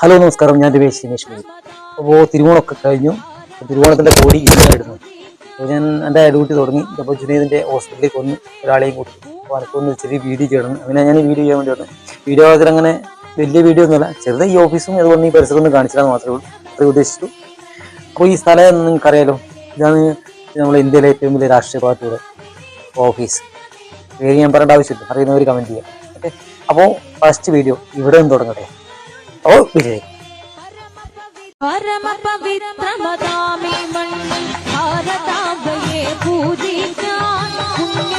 Hello നമസ്കാരം, ഞാൻ രമേശ് മോദി. അപ്പോൾ തിരുവോണമൊക്കെ കഴിഞ്ഞു. തിരുവോണത്തിൻ്റെ കോടി ഇല്ലായിരുന്നു. അപ്പോൾ ഞാൻ എൻ്റെ ഡ്യൂട്ടി തുടങ്ങി. അപ്പോൾ ജുനീദിൻ്റെ ഹോസ്പിറ്റലിലേക്ക് വന്ന് ഒരാളെയും കൂട്ടി. അപ്പോൾ അനക്കൊന്ന് ചെറിയ വീഡിയോ ചെയ്യണം. അങ്ങനെ ഞാൻ ഈ വീഡിയോ ചെയ്യാൻ വേണ്ടി വന്നു. വീഡിയോ അങ്ങനെ വലിയ വീഡിയോ ഒന്നുമല്ല, ചെറുതെ ഈ ഓഫീസും അതുകൊണ്ട് ഈ പരിസരമൊന്നും കാണിച്ചാൽ മാത്രമേ ഉള്ളൂ, അത്രയും ഉദ്ദേശിച്ചു. അപ്പോൾ ഈ സ്ഥലം നിങ്ങൾക്കറിയാലോ, ഇതാണ് നമ്മുടെ ഇന്ത്യയിലെ ഏറ്റവും വലിയ രാഷ്ട്രീയ പാർട്ടിയുടെ ഓഫീസ്. പേര് ഞാൻ പറയേണ്ട ആവശ്യമില്ല, അറിയുന്നവർ കമൻറ്റ് ചെയ്യാം. ഓക്കെ, അപ്പോൾ ഫസ്റ്റ് വീഡിയോ ഇവിടെ നിന്ന് തുടങ്ങട്ടെ. ഓ വിജയ് പരമപവിത്രമതാമി മണ്ണിൽ ഭാരതാംബയെ പൂജിക്കാൻ പുണ്യ